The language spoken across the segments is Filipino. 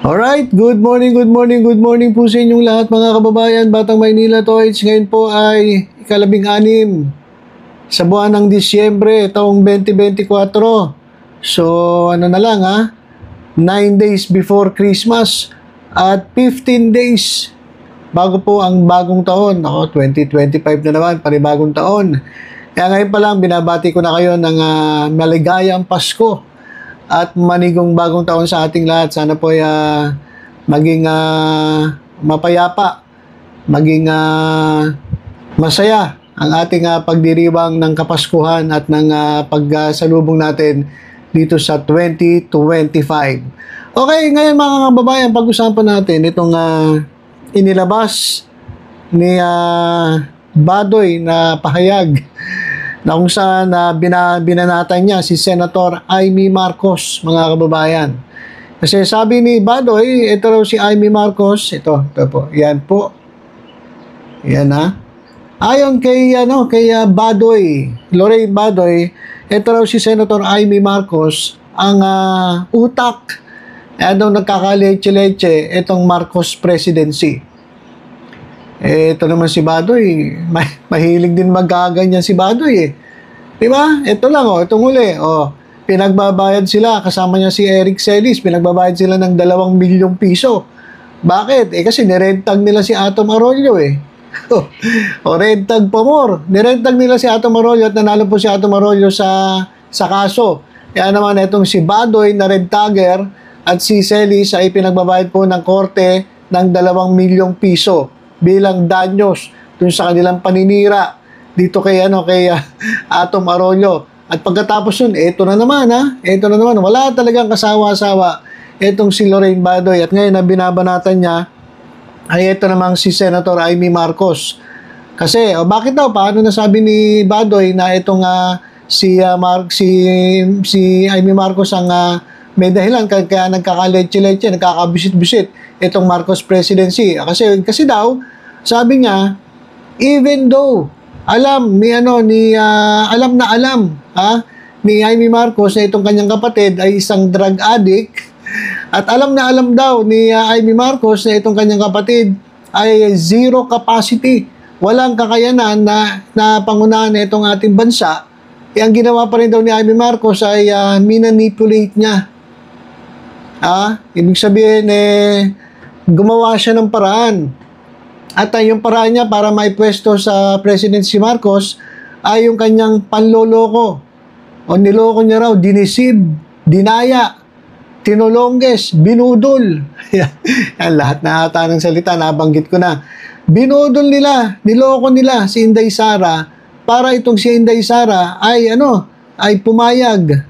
Alright, good morning, good morning, good morning po sa inyong lahat mga kababayan. Batang Maynila Toys, ngayon po ay ikalabing-anim sa buwan ng Disyembre, taong 2024. So, ano na lang 9 days before Christmas at 15 days bago po ang bagong taon. Ako, 2025 na naman, panibagong taon. Kaya ngayon pa lang, binabati ko na kayo ng maligayang Pasko at manigong bagong taon sa ating lahat. Sana po maging mapayapa, maging masaya ang ating pagdiriwang ng Kapaskuhan at ng pagsalubong natin dito sa 2025. Okay, ngayon mga kababayan, pag-usapan natin itong inilabas ni Badoy na pahayag na kung saan binanatan niya si Senator Amy Marcos, mga kababayan. Kasi sabi ni Badoy, ito raw si Amy Marcos, ito po, yan po. Yan ayon kay Badoy, Lorraine Badoy, ito raw si Senator Amy Marcos ang utak daw nagkakaleche-leche itong Marcos presidency. Ito naman si Badoy, mahilig din magkaganyan si Badoy Di ba? Ito lang itong uli. Pinagbabayad sila, kasama niya si Eric Celis, pinagbabayad sila ng 2 milyong piso. Bakit? Kasi nirentag nila si Atom Arroyo rentag pa more. Nirentag nila si Atom Arroyo at nanalo po si Atom Arroyo sa kaso. Kaya naman itong si Badoy na rentager at si Celis ay pinagbabayad po ng korte ng 2 milyong piso bilang danyos dun sa kanilang paninira dito kay Atom Arroyo. At pagkatapos nun, ito na naman wala talagang kasawa-sawa itong si Lorraine Badoy. At ngayon na binabanatan niya ay ito namang si Senator Amy Marcos. Kasi bakit daw, paano nasabi ni Badoy na itong si Amy Marcos ang may dahilan kaya nagkakaleche-leche, nagkakabisit-bisit itong Marcos presidency. Kasi daw, sabi niya, even though alam ni Amy Marcos na itong kanyang kapatid ay isang drug addict, at alam na alam daw ni Amy Marcos na itong kanyang kapatid ay zero capacity, walang kakayanan na pangunahan na itong ating bansa, ang ginawa pa rin daw ni Amy Marcos ay minanipulate niya. Ibig sabihin gumawa siya ng paraan. At yung paraan niya para maipwesto sa President si Marcos ay yung kanyang panloloko. Niloko niya raw, dinisib, dinaya, tinulongges, binudol. Yan, lahat na ata ng salita, nabanggit ko na. Binudol nila, niloko nila si Inday Sara para itong si Inday Sara ay pumayag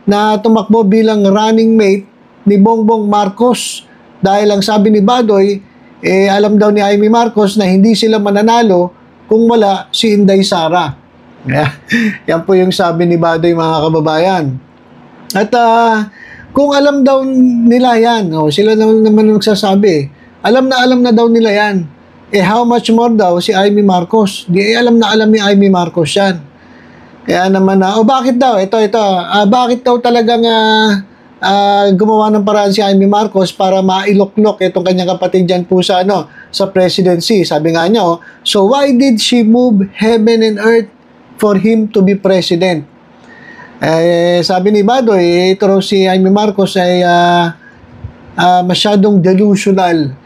na tumakbo bilang running mate ni Bongbong Marcos. Dahil ang sabi ni Badoy, alam daw ni Amy Marcos na hindi sila mananalo kung wala si Inday Sara. Yan po yung sabi ni Badoy, mga kababayan. At kung alam daw nila yan, sila naman nagsasabi, alam na daw nila yan. How much more daw si Amy Marcos? Alam na alam ni Amy Marcos yan. Kaya naman bakit daw? Bakit daw talagang gumawa ng paraan si Amy Marcos para mailoklok itong kanyang kapatid dyan po sa presidency. Sabi nga niya, so why did she move heaven and earth for him to be president? Sabi ni Badoy, ito raw si Amy Marcos ay masyadong delusional.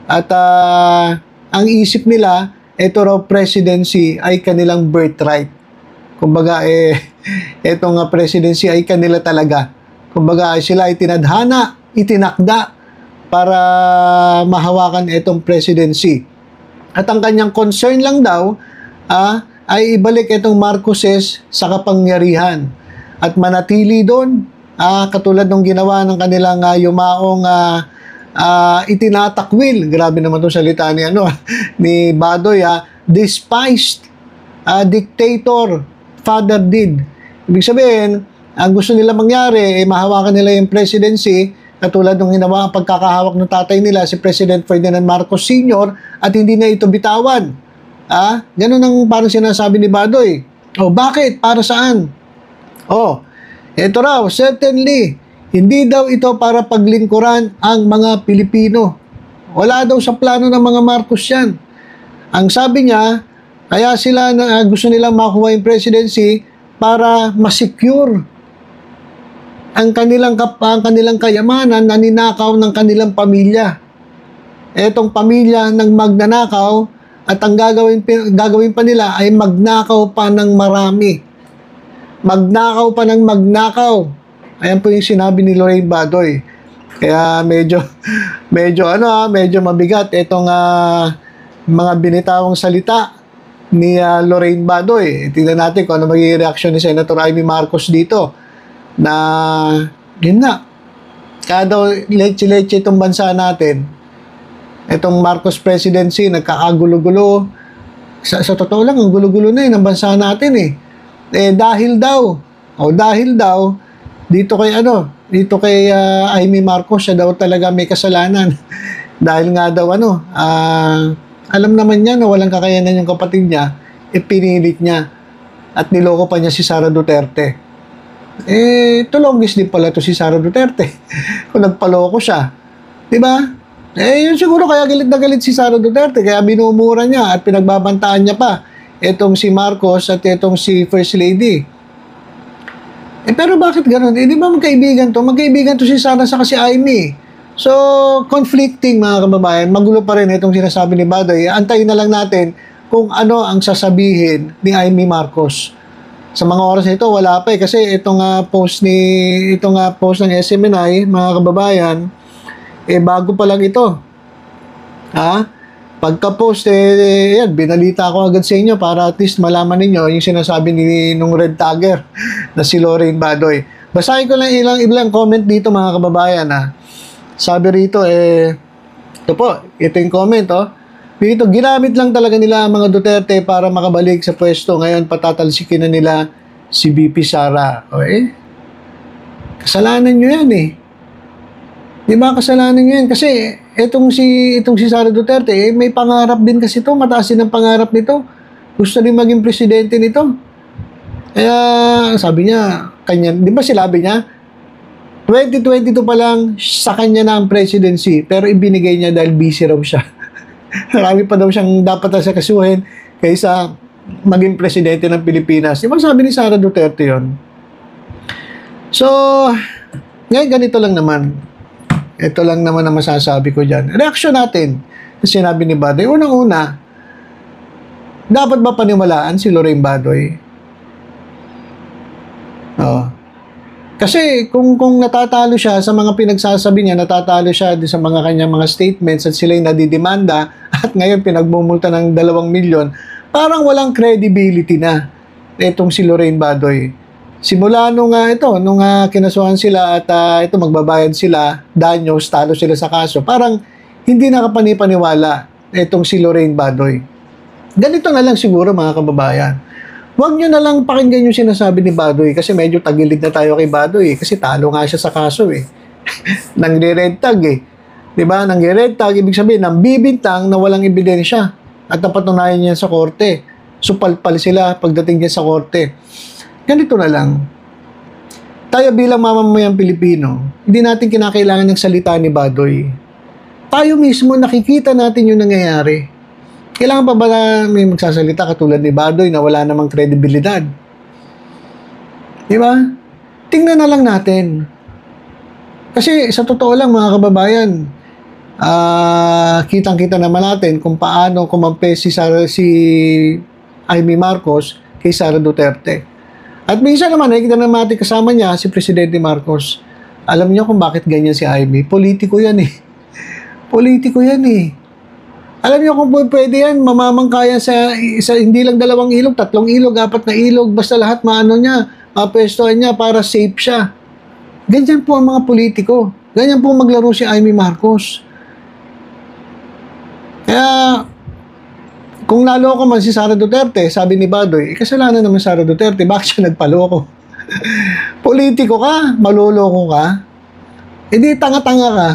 At ang isip nila, ito raw presidency ay kanilang birthright. Kumbaga, itong presidency ay kanila talaga. Kumbaga, sila ay tinadhana, itinakda para mahawakan itong presidency. At ang kanyang concern lang daw ay ibalik itong Marcoses sa kapangyarihan at manatili doon, katulad ng ginawa ng kanilang yumaong itinatakwil. Grabe naman itong salita ni Badoy, despised dictator father did. Ibig sabihin, ang gusto nila mangyari, mahawakan nila yung presidency, katulad ng ginawa ang pagkakahawak ng tatay nila, si President Ferdinand Marcos Sr., at hindi na ito bitawan. Ganun ang parang sinasabi ni Badoy. Bakit? Para saan? Ito raw, certainly, Hindi daw ito para paglingkuran ang mga Pilipino. Wala daw sa plano ng mga Marcos yan. Ang sabi niya, kaya sila gusto nilang makuha yung presidency para masecure ang kanilang kayamanan na ninakaw ng kanilang pamilya. Etong pamilya ng magnanakaw at ang gagawin pa nila ay magnakaw pa ng marami. Magnakaw pa ng magnakaw. Ayan po yung sinabi ni Lorraine Badoy. Kaya medyo mabigat itong mga binitawang salita ni Lorraine Badoy. Tingnan natin kung ano magiging reaksyon ni Senator Amy Marcos dito. Na, yun na. Kaya daw, leche-leche itong bansa natin. Itong Marcos presidency, nagkakagulo-gulo. Sa totoo lang, ang gulo-gulo na ang bansa natin eh. Dahil daw, dito kay Amy Marcos, siya daw talaga may kasalanan. Dahil nga daw, alam naman niya na walang kakayanan yung kapatid niya, pinilit niya. At niloko pa niya si Sara Duterte. Tulongis din pala to si Sara Duterte. Kung nagpaloko siya. Diba? Yun siguro kaya galit na galit si Sara Duterte. Kaya binumura niya at pinagbabantaan niya pa itong si Marcos at itong si First Lady. Pero bakit ganun? Di ba magkaibigan to? Magkaibigan to si Sara sa kasi Amy. So, conflicting mga kababayan. Magulo pa rin itong sinasabi ni Badoy. Antayin na lang natin kung ano ang sasabihin ni Amy Marcos. Sa mga oras nito, wala pa kasi itong post ng SMNI, mga kababayan, bago pa lang ito. Pagka-post, yan, binalita ko agad sa inyo para at least malaman ninyo yung sinasabi nung Red Tagger na si Lorraine Badoy. Basahin ko lang ilang comment dito, mga kababayan. Sabi rito, ito po, ito yung comment, dito, ginamit lang talaga nila ang mga Duterte para makabalik sa pwesto. Ngayon, patatalsikin na nila si BP Sara. Kasalanan nyo yan eh. Di ba kasalanan nyo yan? Kasi itong si Sara Duterte, may pangarap din kasi ito. Mataas din ang pangarap nito. Gusto rin maging presidente nito. Kaya, sabi niya, di ba sinabi niya? 2022 pa lang, sa kanya na ang presidency. Pero ibinigay niya dahil busy raw siya. Marami pa daw siyang dapat sa kasuhin kaysa maging presidente ng Pilipinas. Di ba sabi ni Sara Duterte yon? So, ngayon ganito lang naman. Ito lang naman ang masasabi ko dyan. Reaksyon natin sa sinabi ni Badoy. Unang-una, dapat ba paniwalaan si Lorraine Badoy? Kasi kung natatalo siya sa mga pinagsasabi niya, natatalo siya sa mga kanyang mga statements at sila'y nadidemanda at ngayon pinagbumulta ng 2 milyon, parang walang credibility na itong si Lorraine Badoy. Simula nung kinasuhan sila at ito magbabayad sila, danyos, talo sila sa kaso, parang hindi nakapanipaniwala itong si Lorraine Badoy. Ganito na lang siguro mga kababayan. Huwag nyo na lang pakinggan yung sinasabi ni Badoy kasi medyo tagilid na tayo kay Badoy kasi talo nga siya sa kaso Nangre-red tag Diba? Nangre-red tag, ibig sabihin, nang bibintang na walang ebidensya at napatunayan niya sa korte. Supalpal sila pagdating niya sa korte. Ganito na lang. Tayo bilang mamamayang Pilipino, hindi natin kinakailangan ng salita ni Badoy. Tayo mismo nakikita natin yung nangyayari. Kailangan pa ba na may magsasalita katulad ni Badoy na wala namang kredibilidad? Di ba? Tingnan na lang natin. Kasi sa totoo lang mga kababayan, kitang-kita naman natin kung paano kumampi si Amy Marcos kay Sara Duterte. At minsan naman, nakikita naman natin kasama niya si Presidente Marcos. Alam niyo kung bakit ganyan si Amy? Politiko yan Politiko yan Alam niyo kung pwede yan, mamamangkayan sa hindi lang 2 ilog, 3 ilog, 4 na ilog, basta lahat mapwestuhan niya para safe siya. Ganyan po ang mga politiko. Ganyan po maglaro si Amy Marcos. Kaya, kung naloko man si Sara Duterte, sabi ni Badoy, kasalanan naman Sara Duterte, bakit siya nagpaloko? Politiko ka, maloloko ka, hindi tanga-tanga ka.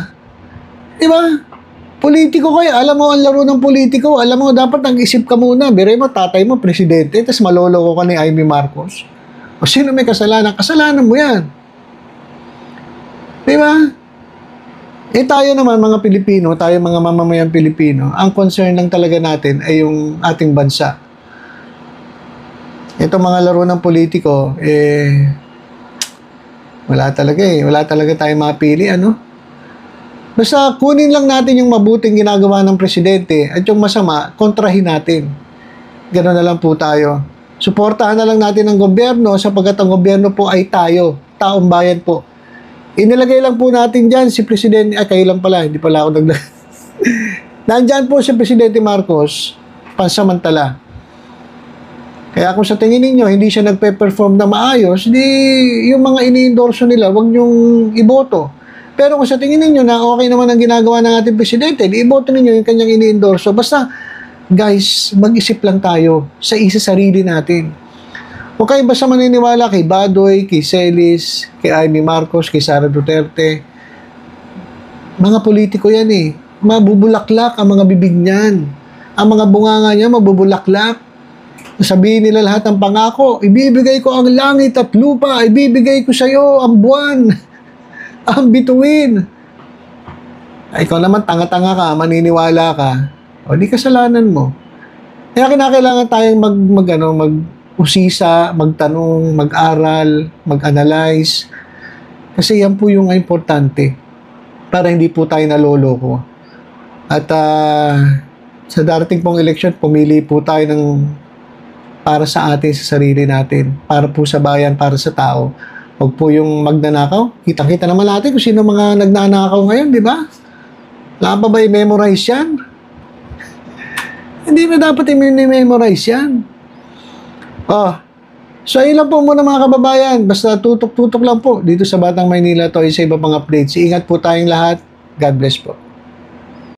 Diba? Politiko kayo, alam mo ang laro ng politiko, alam mo dapat nag-isip ka muna, biray mo, tatay mo, presidente, tapos maloloko ka ni Amy Marcos. O sino may kasalanan? Kasalanan mo yan. Tayo naman mga Pilipino, tayo mga mamamayang Pilipino, ang concern lang talaga natin ay yung ating bansa. Ito mga laro ng politiko, wala talaga Wala talaga tayong mapili, ano? Basta kunin lang natin yung mabuting ginagawa ng presidente at yung masama, kontrahin natin. Gano'n na lang po tayo. Suportahan na lang natin ang gobyerno sapagkat ang gobyerno po ay tayo, taong bayan po. Inilagay lang po natin dyan si Presidente, kayo lang pala, hindi pala ako Nandyan po si Presidente Marcos, pansamantala. Kaya kung sa tingin ninyo, hindi siya nagpe-perform na maayos, di yung mga ini-endorso nila, wag niyong iboto. Pero kung sa tingin ninyo na okay naman ang ginagawa ng ating Presidente, di iboto ninyo yung kanyang ini-endorso. Basta, guys, mag-isip lang tayo sa isa-sarili natin. Huwag kayo basta maniniwala kay Badoy, kay Celis, kay Amy Marcos, kay Sara Duterte. Mga politiko yan Mabubulaklak ang mga bibig niyan. Ang mga bunganga niya mabubulaklak. Sabihin nila lahat ng pangako, ibibigay ko ang langit at lupa, ibibigay ko sa iyo ang buwan, ang bituin. Ikaw naman, tanga-tanga ka, maniniwala ka, o di kasalanan mo. Kaya kinakailangan tayong mag-usisa, magtanong, mag-aral, mag-analyze. Kasi yan po yung importante para hindi po tayo naloloko. At sa darating pong eleksyon, pumili po tayo ng para sa atin, sa sarili natin, para po sa bayan, para sa tao. Huwag po yung magnanakaw. Kitang-kita naman natin kung sino mga nagnanakaw ngayon, di ba? Wala pa ba i-memorize yan? Hindi na dapat i-memorize yan. So ayun lang po muna mga kababayan. Basta tutok-tutok lang po dito sa Batang Maynila to sa iba pang updates. Ingat po tayong lahat. God bless po.